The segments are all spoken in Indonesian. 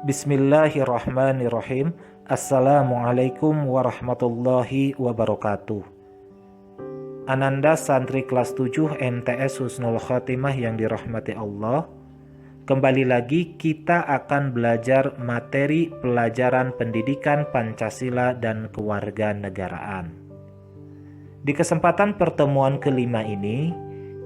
Bismillahirrahmanirrahim. Assalamualaikum warahmatullahi wabarakatuh. Ananda santri kelas 7 MTS Husnul Khotimah yang dirahmati Allah. Kembali lagi kita akan belajar materi pelajaran pendidikan Pancasila dan kewarganegaraan. Di kesempatan pertemuan kelima ini,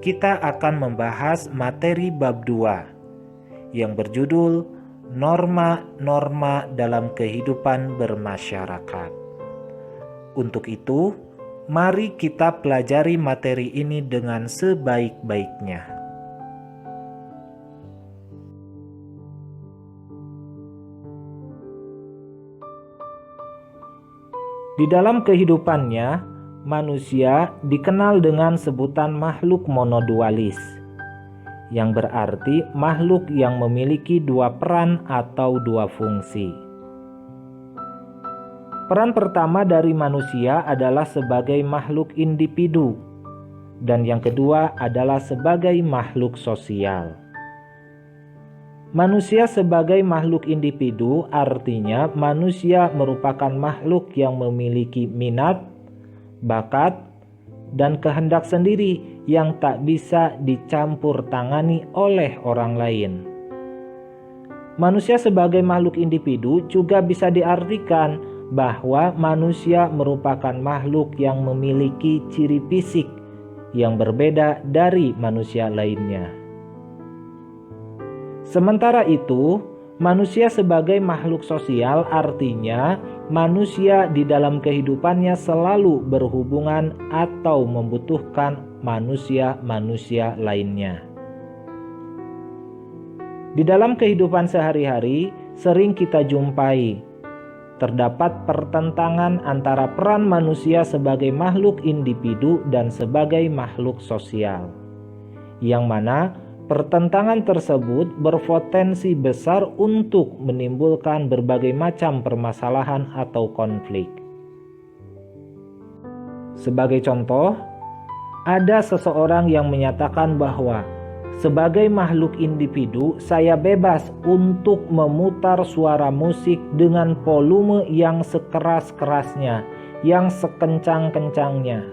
kita akan membahas materi bab 2 yang berjudul norma-norma dalam kehidupan bermasyarakat. Untuk itu, mari kita pelajari materi ini dengan sebaik-baiknya. Di dalam kehidupannya, manusia dikenal dengan sebutan makhluk monodualis, yang berarti makhluk yang memiliki dua peran atau dua fungsi. Peran pertama dari manusia adalah sebagai makhluk individu, dan yang kedua adalah sebagai makhluk sosial. Manusia sebagai makhluk individu artinya manusia merupakan makhluk yang memiliki minat, bakat, dan kehendak sendiri yang tak bisa dicampur tangani oleh orang lain. Manusia sebagai makhluk individu juga bisa diartikan bahwa manusia merupakan makhluk yang memiliki ciri fisik yang berbeda dari manusia lainnya. Sementara itu, manusia sebagai makhluk sosial artinya manusia di dalam kehidupannya selalu berhubungan atau membutuhkan manusia-manusia lainnya. Di dalam kehidupan sehari-hari sering kita jumpai terdapat pertentangan antara peran manusia sebagai makhluk individu dan sebagai makhluk sosial, yang mana pertentangan tersebut berpotensi besar untuk menimbulkan berbagai macam permasalahan atau konflik. Sebagai contoh, ada seseorang yang menyatakan bahwa sebagai makhluk individu saya bebas untuk memutar suara musik dengan volume yang sekeras-kerasnya, yang sekencang-kencangnya.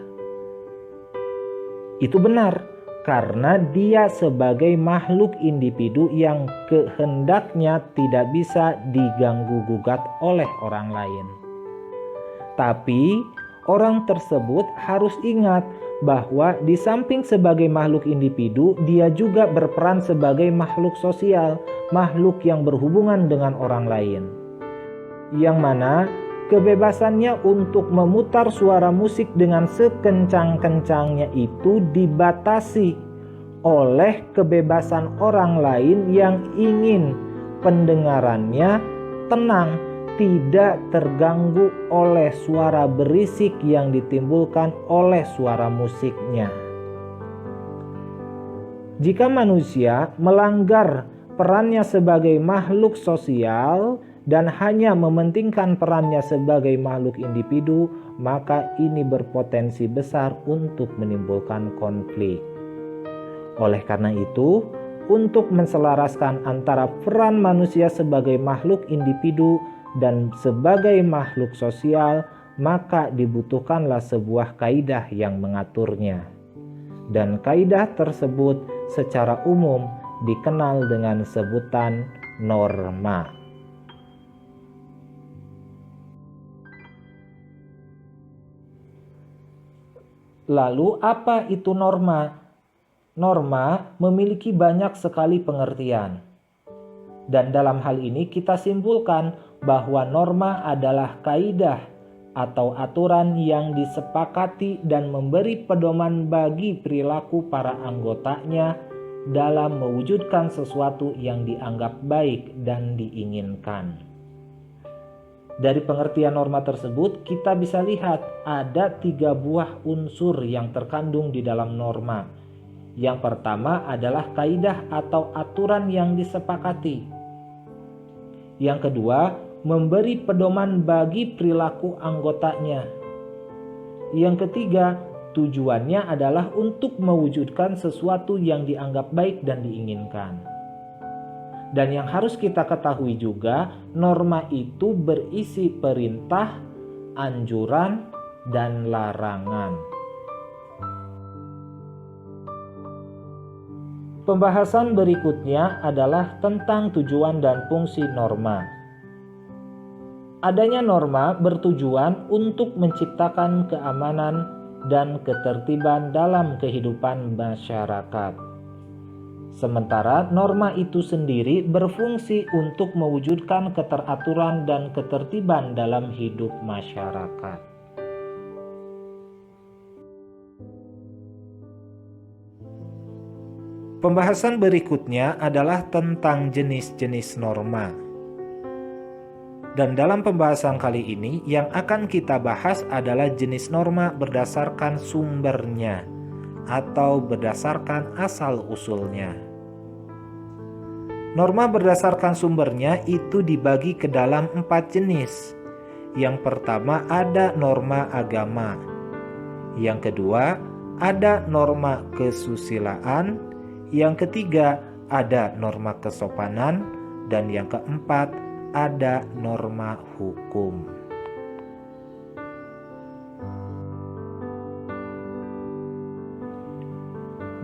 Itu benar, karena dia sebagai makhluk individu yang kehendaknya tidak bisa diganggu-gugat oleh orang lain. Tapi orang tersebut harus ingat bahwa di samping sebagai makhluk individu, dia juga berperan sebagai makhluk sosial, makhluk yang berhubungan dengan orang lain. Yang mana kebebasannya untuk memutar suara musik dengan sekencang-kencangnya itu dibatasi oleh kebebasan orang lain yang ingin pendengarannya tenang, tidak terganggu oleh suara berisik yang ditimbulkan oleh suara musiknya. Jika manusia melanggar perannya sebagai makhluk sosial dan hanya mementingkan perannya sebagai makhluk individu, maka ini berpotensi besar untuk menimbulkan konflik. Oleh karena itu, untuk menselaraskan antara peran manusia sebagai makhluk individu dan sebagai makhluk sosial, maka dibutuhkanlah sebuah kaidah yang mengaturnya. Dan kaidah tersebut secara umum dikenal dengan sebutan norma. Lalu apa itu norma? Norma memiliki banyak sekali pengertian. Dan dalam hal ini kita simpulkan bahwa norma adalah kaidah atau aturan yang disepakati dan memberi pedoman bagi perilaku para anggotanya dalam mewujudkan sesuatu yang dianggap baik dan diinginkan. Dari pengertian norma tersebut, kita bisa lihat ada 3 buah unsur yang terkandung di dalam norma. Yang pertama adalah kaidah atau aturan yang disepakati. Yang kedua, memberi pedoman bagi perilaku anggotanya. Yang ketiga, tujuannya adalah untuk mewujudkan sesuatu yang dianggap baik dan diinginkan. Dan yang harus kita ketahui juga, norma itu berisi perintah, anjuran, dan larangan. Pembahasan berikutnya adalah tentang tujuan dan fungsi norma. Adanya norma bertujuan untuk menciptakan keamanan dan ketertiban dalam kehidupan masyarakat. Sementara norma itu sendiri berfungsi untuk mewujudkan keteraturan dan ketertiban dalam hidup masyarakat. Pembahasan berikutnya adalah tentang jenis-jenis norma. Dan dalam pembahasan kali ini yang akan kita bahas adalah jenis norma berdasarkan sumbernya atau berdasarkan asal-usulnya. Norma berdasarkan sumbernya itu dibagi ke dalam 4 jenis. Yang pertama ada norma agama. Yang kedua ada norma kesusilaan. Yang ketiga ada norma kesopanan. Dan yang keempat ada norma hukum.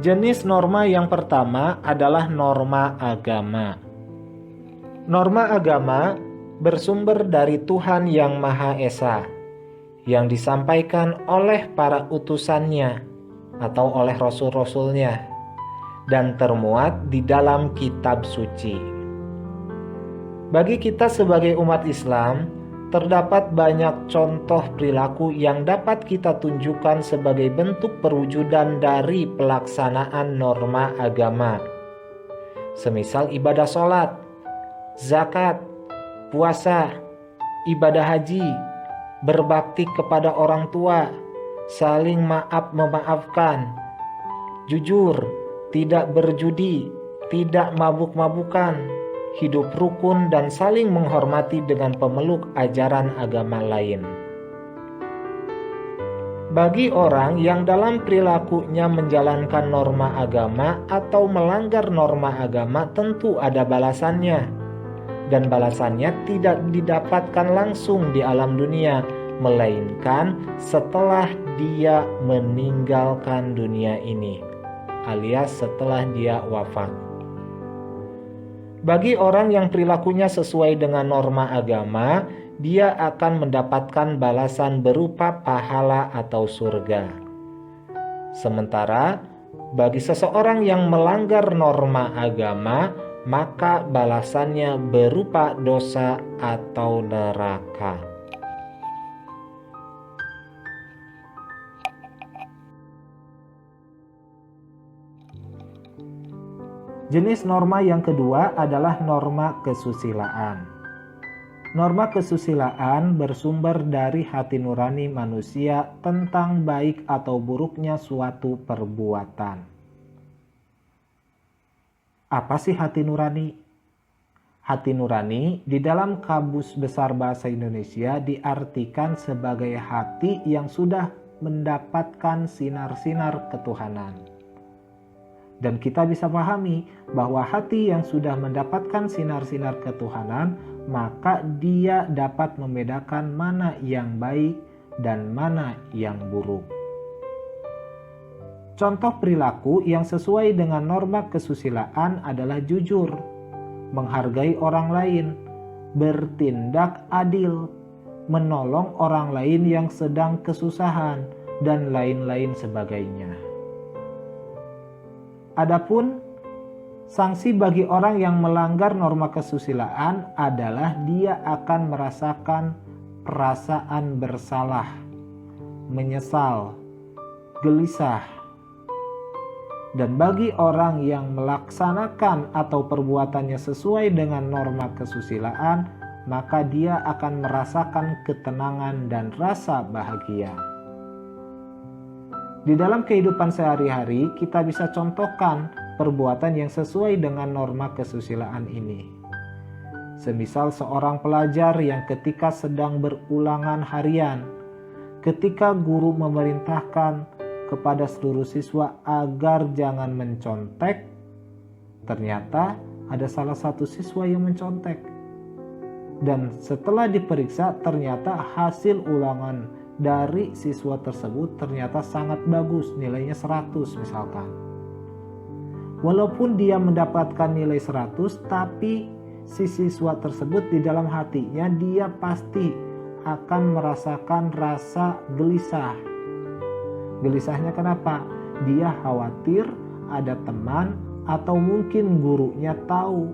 Jenis norma yang pertama adalah norma agama. Norma agama bersumber dari Tuhan Yang Maha Esa, yang disampaikan oleh para utusannya atau oleh rasul-rasulnya, dan termuat di dalam kitab suci. Bagi kita sebagai umat Islam, terdapat banyak contoh perilaku yang dapat kita tunjukkan sebagai bentuk perwujudan dari pelaksanaan norma agama. Semisal ibadah sholat, zakat, puasa, ibadah haji, berbakti kepada orang tua, saling memaafkan, jujur, tidak berjudi, tidak mabuk-mabukan, hidup rukun dan saling menghormati dengan pemeluk ajaran agama lain. Bagi orang yang dalam perilakunya menjalankan norma agama atau melanggar norma agama, tentu ada balasannya. Dan balasannya tidak didapatkan langsung di alam dunia, melainkan setelah dia meninggalkan dunia ini, alias setelah dia wafat. Bagi orang yang perilakunya sesuai dengan norma agama, dia akan mendapatkan balasan berupa pahala atau surga. Sementara bagi seseorang yang melanggar norma agama, maka balasannya berupa dosa atau neraka. Jenis norma yang kedua adalah norma kesusilaan. Norma kesusilaan bersumber dari hati nurani manusia tentang baik atau buruknya suatu perbuatan. Apa sih hati nurani? Hati nurani di dalam Kamus Besar Bahasa Indonesia diartikan sebagai hati yang sudah mendapatkan sinar-sinar ketuhanan. Dan kita bisa pahami bahwa hati yang sudah mendapatkan sinar-sinar ketuhanan, maka dia dapat membedakan mana yang baik dan mana yang buruk. Contoh perilaku yang sesuai dengan norma kesusilaan adalah jujur, menghargai orang lain, bertindak adil, menolong orang lain yang sedang kesusahan, dan lain-lain sebagainya. Adapun sanksi bagi orang yang melanggar norma kesusilaan adalah dia akan merasakan perasaan bersalah, menyesal, gelisah. Dan bagi orang yang melaksanakan atau perbuatannya sesuai dengan norma kesusilaan, maka dia akan merasakan ketenangan dan rasa bahagia. Di dalam kehidupan sehari-hari, kita bisa contohkan perbuatan yang sesuai dengan norma kesusilaan ini. Semisal seorang pelajar yang ketika sedang berulangan harian, ketika guru memerintahkan kepada seluruh siswa agar jangan mencontek, ternyata ada salah satu siswa yang mencontek. Dan setelah diperiksa ternyata hasil ulangan dari siswa tersebut ternyata sangat bagus, nilainya 100 misalkan. Walaupun dia mendapatkan nilai 100, tapi si siswa tersebut di dalam hatinya dia pasti akan merasakan rasa gelisah. Gelisahnya kenapa? Dia khawatir ada teman atau mungkin gurunya tahu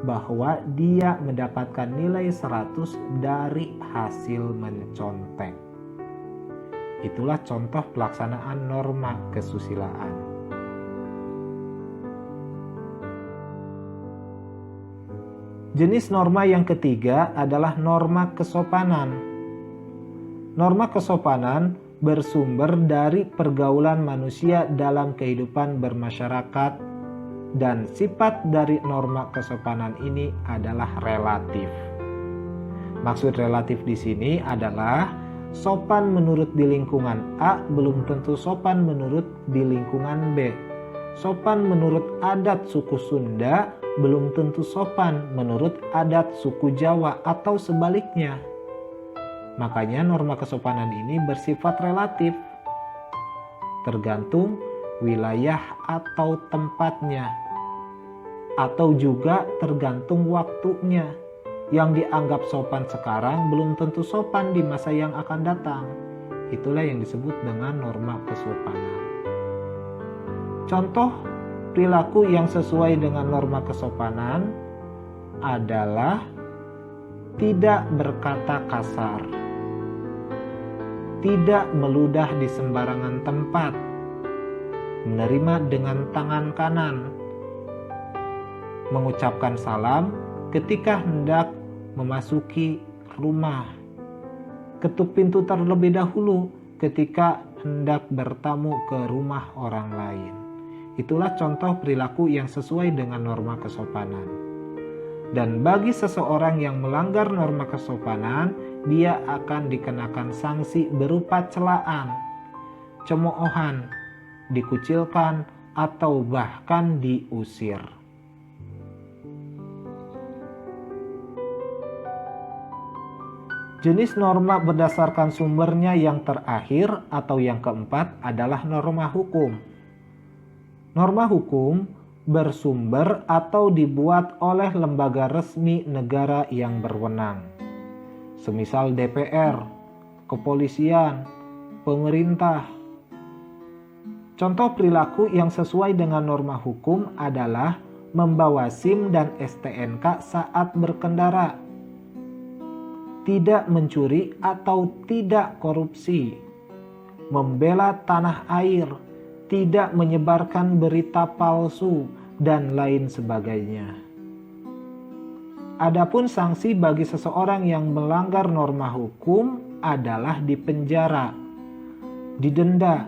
bahwa dia mendapatkan nilai 100 dari hasil mencontek. Itulah contoh pelaksanaan norma kesusilaan. Jenis norma yang ketiga adalah norma kesopanan. Norma kesopanan bersumber dari pergaulan manusia dalam kehidupan bermasyarakat, dan sifat dari norma kesopanan ini adalah relatif. Maksud relatif di sini adalah sopan menurut di lingkungan A belum tentu sopan menurut di lingkungan B. Sopan menurut adat suku Sunda belum tentu sopan menurut adat suku Jawa atau sebaliknya. Makanya norma kesopanan ini bersifat relatif, tergantung wilayah atau tempatnya, atau juga tergantung waktunya. Yang dianggap sopan sekarang belum tentu sopan di masa yang akan datang. Itulah yang disebut dengan norma kesopanan. Contoh perilaku yang sesuai dengan norma kesopanan adalah tidak berkata kasar, tidak meludah di sembarangan tempat, menerima dengan tangan kanan, mengucapkan salam ketika hendak memasuki rumah, ketuk pintu terlebih dahulu ketika hendak bertamu ke rumah orang lain. Itulah contoh perilaku yang sesuai dengan norma kesopanan. Dan bagi seseorang yang melanggar norma kesopanan, dia akan dikenakan sanksi berupa celaan, cemoohan, dikucilkan, atau bahkan diusir. Jenis norma berdasarkan sumbernya yang terakhir atau yang keempat adalah norma hukum. Norma hukum bersumber atau dibuat oleh lembaga resmi negara yang berwenang, semisal DPR, kepolisian, pemerintah. Contoh perilaku yang sesuai dengan norma hukum adalah membawa SIM dan STNK saat berkendara, tidak mencuri atau tidak korupsi, membela tanah air, tidak menyebarkan berita palsu, dan lain sebagainya. Adapun sanksi bagi seseorang yang melanggar norma hukum adalah dipenjara, didenda,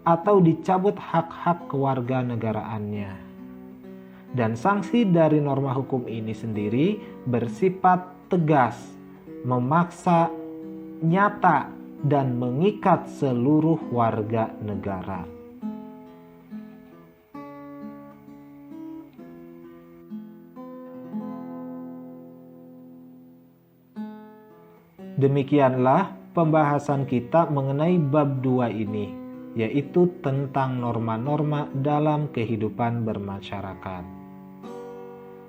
atau dicabut hak-hak kewarganegaraannya. Dan sanksi dari norma hukum ini sendiri bersifat tegas, memaksa, nyata, dan mengikat seluruh warga negara. Demikianlah pembahasan kita mengenai bab 2 ini, yaitu tentang norma-norma dalam kehidupan bermasyarakat.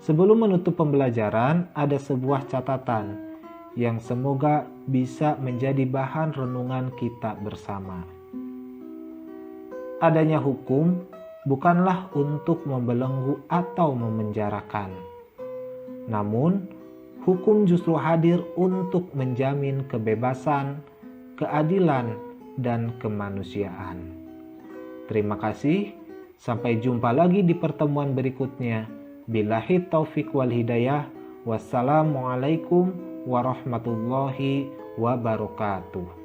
Sebelum menutup pembelajaran, ada sebuah catatan yang semoga bisa menjadi bahan renungan kita bersama. Adanya hukum bukanlah untuk membelenggu atau memenjarakan. Namun, hukum justru hadir untuk menjamin kebebasan, keadilan, dan kemanusiaan. Terima kasih, sampai jumpa lagi di pertemuan berikutnya. Billahi taufik wal hidayah. Wassalamualaikum warahmatullahi wabarakatuh.